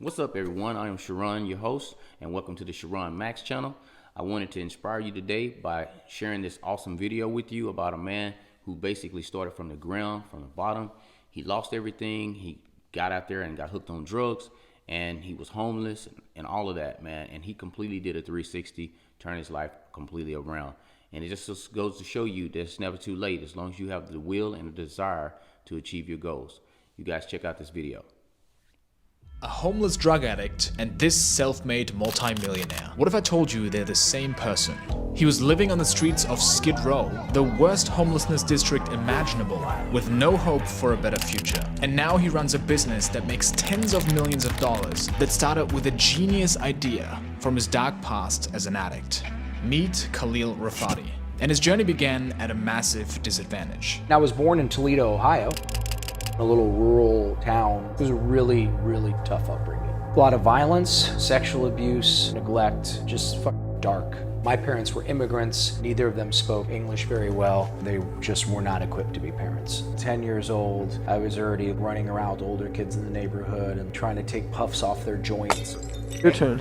What's up, everyone? I am Sharon, your host, and welcome to the Sharon Max channel. I wanted to inspire you today by sharing this awesome video with you about a man who basically started from the ground, from the bottom. He lost everything. He got out there and got hooked on drugs, and he was homeless and all of that, man. And he completely did a 360, turned his life completely around. And it just goes to show you that it's never too late as long as you have the will and the desire to achieve your goals. You guys check out this video. A homeless drug addict and this self-made multi-millionaire. What if I told you they're the same person? He was living on the streets of Skid Row, the worst homelessness district imaginable, with no hope for a better future. And now he runs a business that makes tens of millions of dollars that started with a genius idea from his dark past as an addict. Meet Khalil Rafati. And his journey began at a massive disadvantage. I was born in Toledo, Ohio, a little rural town. It was a really, really tough upbringing. A lot of violence, sexual abuse, neglect, just dark. My parents were immigrants. Neither of them spoke English very well. They just were not equipped to be parents. 10 years old, I was already running around with older kids in the neighborhood and trying to take puffs off their joints. Your turn.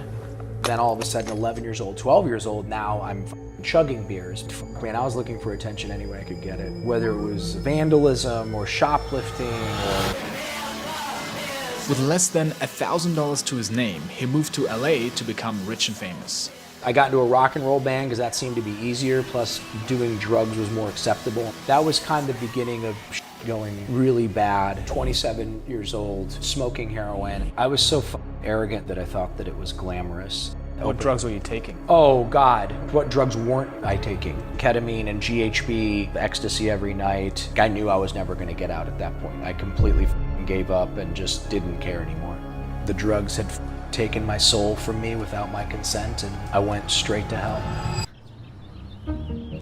Then all of a sudden, 11 years old, 12 years old, now I'm chugging beers. Man, I was looking for attention any way I could get it. Whether it was vandalism or shoplifting or... With less than $1,000 to his name, he moved to LA to become rich and famous. I got into a rock and roll band because that seemed to be easier, plus doing drugs was more acceptable. That was kind of the beginning of going really bad. 27 years old, smoking heroin. I was so arrogant that I thought that it was glamorous. What drugs were you taking? Oh God, what drugs weren't I taking? Ketamine and GHB, ecstasy every night. I knew I was never gonna get out at that point. I completely gave up and just didn't care anymore. The drugs had taken my soul from me without my consent, and I went straight to hell.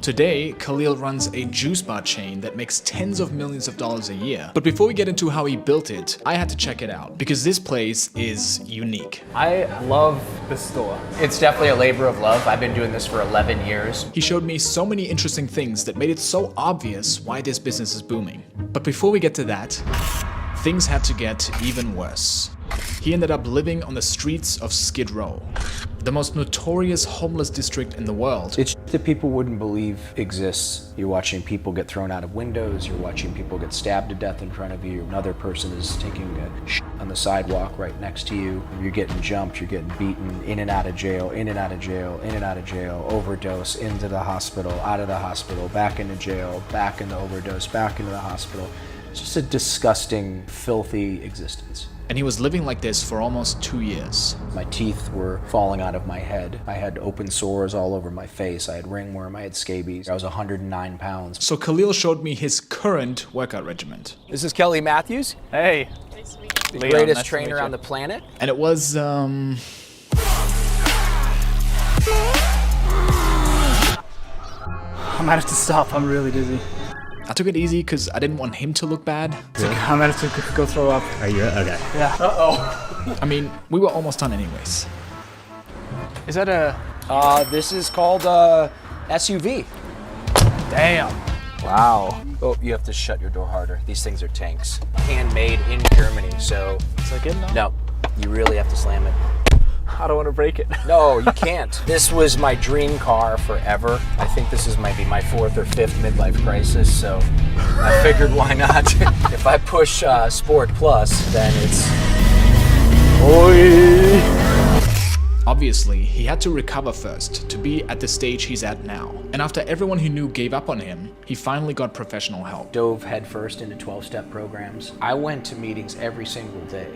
Today, Khalil runs a juice bar chain that makes tens of millions of dollars a year. But before we get into how he built it, I had to check it out because this place is unique. I love this store. It's definitely a labor of love. I've been doing this for 11 years. He showed me so many interesting things that made it so obvious why this business is booming. But before we get to that, things had to get even worse. He ended up living on the streets of Skid Row, the most notorious homeless district in the world. It's that people wouldn't believe exists. You're watching people get thrown out of windows, you're watching people get stabbed to death in front of you, another person is taking a on the sidewalk right next to you, you're getting jumped, you're getting beaten, in and out of jail, in and out of jail, in and out of jail, overdose, into the hospital, out of the hospital, back into jail, back into overdose, back into the hospital. It's just a disgusting, filthy existence. And he was living like this for almost 2 years. My teeth were falling out of my head. I had open sores all over my face. I had ringworm, I had scabies. I was 109 pounds. So Khalil showed me his current workout regimen. This is Kelly Matthews, Hey. the Leon, greatest nice to trainer meet you. on the planet. And it was, I might have to stop. I'm really dizzy. I took it easy because I didn't want him to look bad. I might have to go throw up. Are you okay? Yeah. Uh-oh. I mean, we were almost done anyways. Is that a... This is called SUV. Damn. Wow. Oh, you have to shut your door harder. These things are tanks. Handmade in Germany, so Is that good enough? no, you really have to slam it. I don't want to break it. No, you can't. This was my dream car forever. I think this is maybe my 4th or 5th midlife crisis, so I figured why not? If I push Sport Plus, then it's... Obviously, he had to recover first to be at the stage he's at now. And after everyone he knew gave up on him, he finally got professional help. Dove headfirst into 12-step programs. I went to meetings every single day,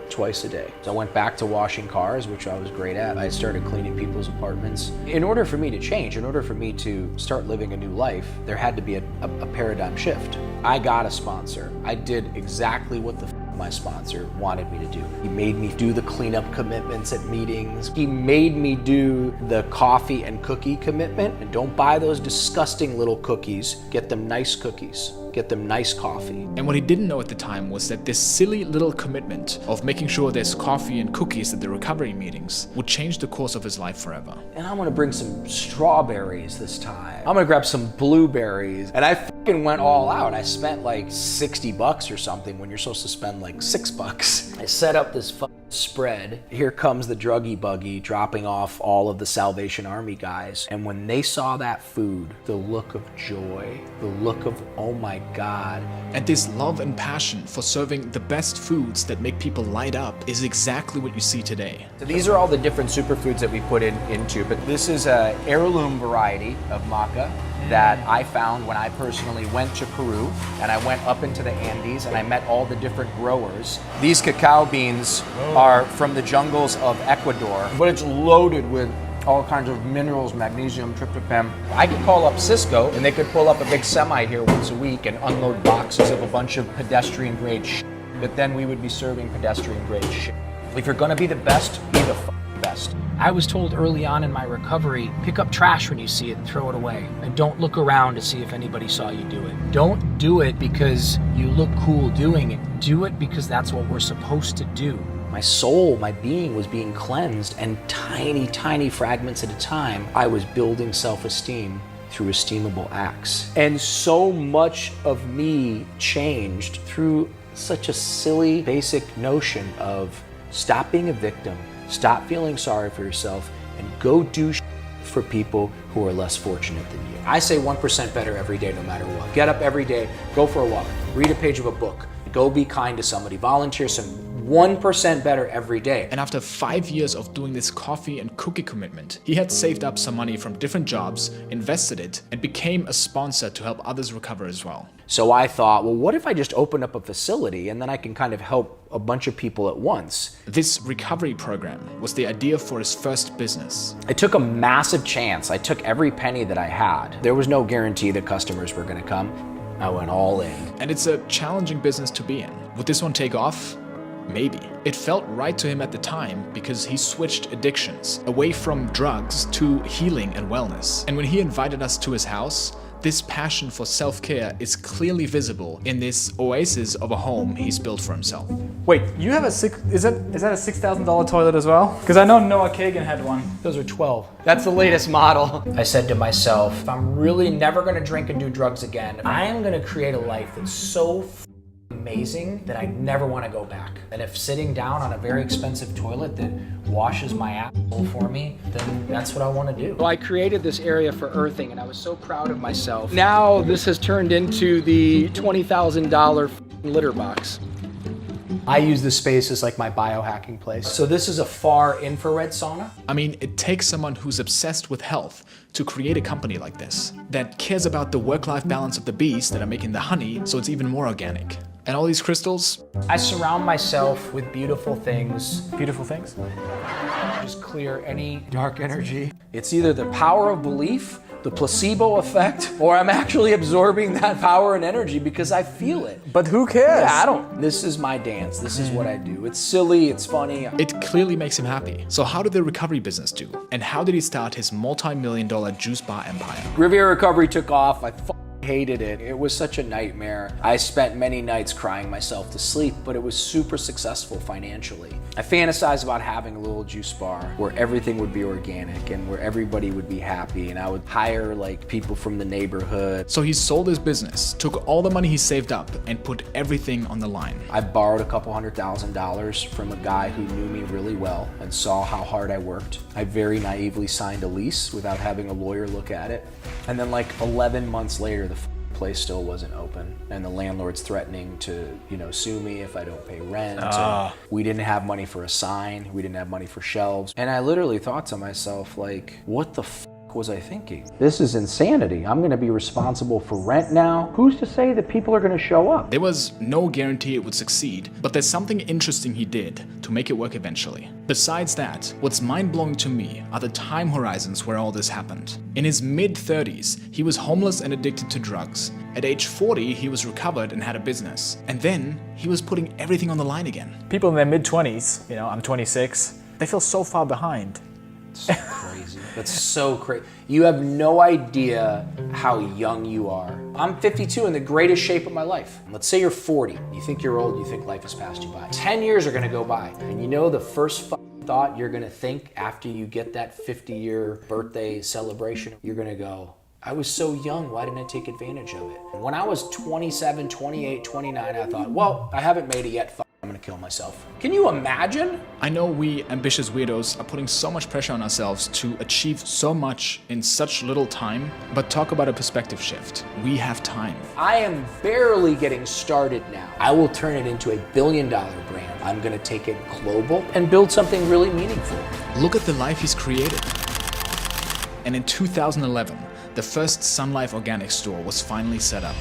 twice a day. So I went back to washing cars, which I was great at. I started cleaning people's apartments. In order for me to change, in order for me to start living a new life, there had to be a paradigm shift. I got a sponsor. I did exactly what the my sponsor wanted me to do. He made me do the cleanup commitments at meetings. He made me do the coffee and cookie commitment. And don't buy those disgusting little cookies. Get them nice cookies. Get them nice coffee. And what he didn't know at the time was that this silly little commitment of making sure there's coffee and cookies at the recovery meetings would change the course of his life forever. And I'm gonna bring some strawberries this time. I'm gonna grab some blueberries. And I fucking went all out. I spent like $60 or something when you're supposed to spend like $6. I set up this spread. Here comes the druggy buggy dropping off all of the Salvation Army guys. And when they saw that food, the look of joy, the look of, oh my God. And this love and passion for serving the best foods that make people light up is exactly what you see today. So these are all the different superfoods that we put into, but this is a heirloom variety of maca that I found when I personally went to Peru and I went up into the Andes and I met all the different growers. These cacao beans are from the jungles of Ecuador, but it's loaded with all kinds of minerals, magnesium, tryptophan. I could call up Cisco and they could pull up a big semi here once a week and unload boxes of a bunch of pedestrian grade shit, but then we would be serving pedestrian grade shit. If you're gonna be the best, be the best. I was told early on in my recovery, pick up trash when you see it and throw it away. And don't look around to see if anybody saw you do it. Don't do it because you look cool doing it. Do it because that's what we're supposed to do. My soul, my being was being cleansed, and tiny, tiny fragments at a time, I was building self-esteem through esteemable acts. And so much of me changed through such a silly, basic notion of stop being a victim, stop feeling sorry for yourself, and go do for people who are less fortunate than you. I say 1% better every day, no matter what. Get up every day, go for a walk, read a page of a book, go be kind to somebody, volunteer some 1% better every day. And after 5 years of doing this coffee and cookie commitment, he had saved up some money from different jobs, invested it, and became a sponsor to help others recover as well. So I thought, well, what if I just open up a facility and then I can kind of help a bunch of people at once? This recovery program was the idea for his first business. I took a massive chance. I took every penny that I had. There was no guarantee that customers were going to come. I went all in. And it's a challenging business to be in. Would this one take off? Maybe. It felt right to him at the time because he switched addictions away from drugs to healing and wellness. And when he invited us to his house, this passion for self-care is clearly visible in this oasis of a home he's built for himself. Wait, you have is that a $6,000 toilet as well? Because I know Noah Kagan had one. Those are 12. That's the latest model. I said to myself, if I'm really never going to drink and do drugs again, I am going to create a life that's so amazing that I never want to go back. And if sitting down on a very expensive toilet that washes my asshole for me, then that's what I want to do. Well, I created this area for earthing and I was so proud of myself. Now this has turned into the $20,000 litter box. I use this space as like my biohacking place. So this is a far infrared sauna. I mean, it takes someone who's obsessed with health to create a company like this that cares about the work-life balance of the bees that are making the honey so it's even more organic. And all these crystals? I surround myself with beautiful things. Beautiful things. Just clear any dark energy. It's either the power of belief, the placebo effect, or I'm actually absorbing that power and energy because I feel it. But who cares? Yeah, I don't. This is my dance. This is what I do. It's silly, it's funny. It clearly makes him happy. So how did the recovery business do? And how did he start his multi-million-dollar juice bar empire? Riviera Recovery took off. I hated it. It was such a nightmare. I spent many nights crying myself to sleep, but it was super successful financially. I fantasized about having a little juice bar where everything would be organic and where everybody would be happy, and I would hire like people from the neighborhood. So he sold his business, took all the money he saved up, and put everything on the line. I borrowed a couple $100,000 from a guy who knew me really well and saw how hard I worked. I very naively signed a lease without having a lawyer look at it. And then like 11 months later, the place still wasn't open, and the landlord's threatening to, sue me if I don't pay rent. We didn't have money for a sign. We didn't have money for shelves. And I literally thought to myself, like, what the was I thinking? This is insanity. I'm gonna be responsible for rent now. Who's to say that people are gonna show up? There was no guarantee it would succeed, but there's something interesting he did to make it work eventually. Besides that, what's mind-blowing to me are the time horizons where all this happened. In his mid-30s, he was homeless and addicted to drugs. At age 40, he was recovered and had a business. And then, he was putting everything on the line again. People in their mid-20s, I'm 26, they feel so far behind. So crazy. That's so crazy. You have no idea how young you are. I'm 52 in the greatest shape of my life. Let's say you're 40. You think you're old, you think life has passed you by. 10 years are gonna go by. And the first thought you're gonna think after you get that 50-year birthday celebration, you're gonna go, I was so young, why didn't I take advantage of it? And when I was 27, 28, 29, I thought, well, I haven't made it yet, I'm gonna kill myself. Can you imagine? I know we ambitious weirdos are putting so much pressure on ourselves to achieve so much in such little time, but talk about a perspective shift. We have time. I am barely getting started now. I will turn it into a billion-dollar brand. I'm gonna take it global and build something really meaningful. Look at the life he's created. And in 2011, the first Sun Life Organic store was finally set up.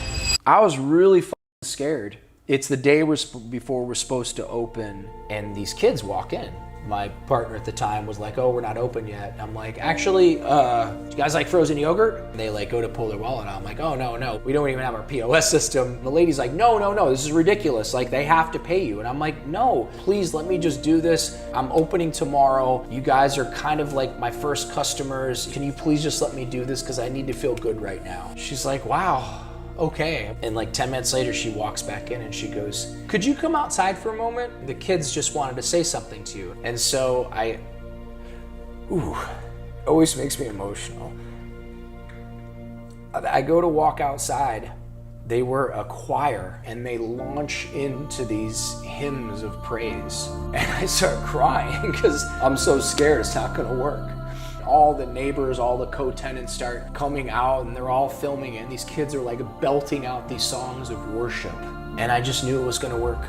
I was really scared. It's the day before we're supposed to open, and these kids walk in. My partner at the time was like, oh, we're not open yet. I'm like, actually, do you guys like frozen yogurt? And they like go to pull their wallet out. I'm like, oh, no, we don't even have our POS system. And the lady's like, no, this is ridiculous. Like, they have to pay you. And I'm like, no, please let me just do this. I'm opening tomorrow. You guys are kind of like my first customers. Can you please just let me do this? Because I need to feel good right now. She's like, wow. Okay. And like 10 minutes later, she walks back in and she goes, could you come outside for a moment? The kids just wanted to say something to you. And so always makes me emotional. I go to walk outside. They were a choir and they launch into these hymns of praise. And I start crying because I'm so scared it's not gonna work. All the neighbors, all the co-tenants start coming out and they're all filming it. And these kids are like belting out these songs of worship. And I just knew it was gonna work.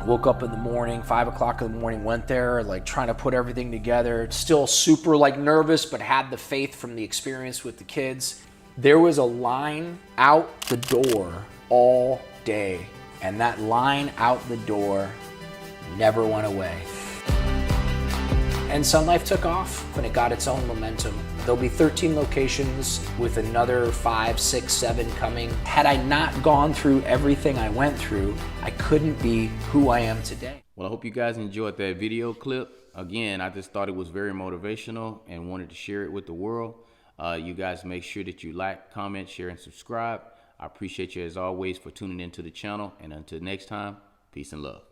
Woke up in the morning, 5 o'clock in the morning, went there, like trying to put everything together. Still super like nervous, but had the faith from the experience with the kids. There was a line out the door all day. And that line out the door never went away. And Sun Life took off and it got its own momentum. There'll be 13 locations with another 5, 6, 7 coming. Had I not gone through everything I went through, I couldn't be who I am today. Well, I hope you guys enjoyed that video clip. Again, I just thought it was very motivational and wanted to share it with the world. You guys make sure that you like, comment, share, and subscribe. I appreciate you as always for tuning into the channel. And until next time, peace and love.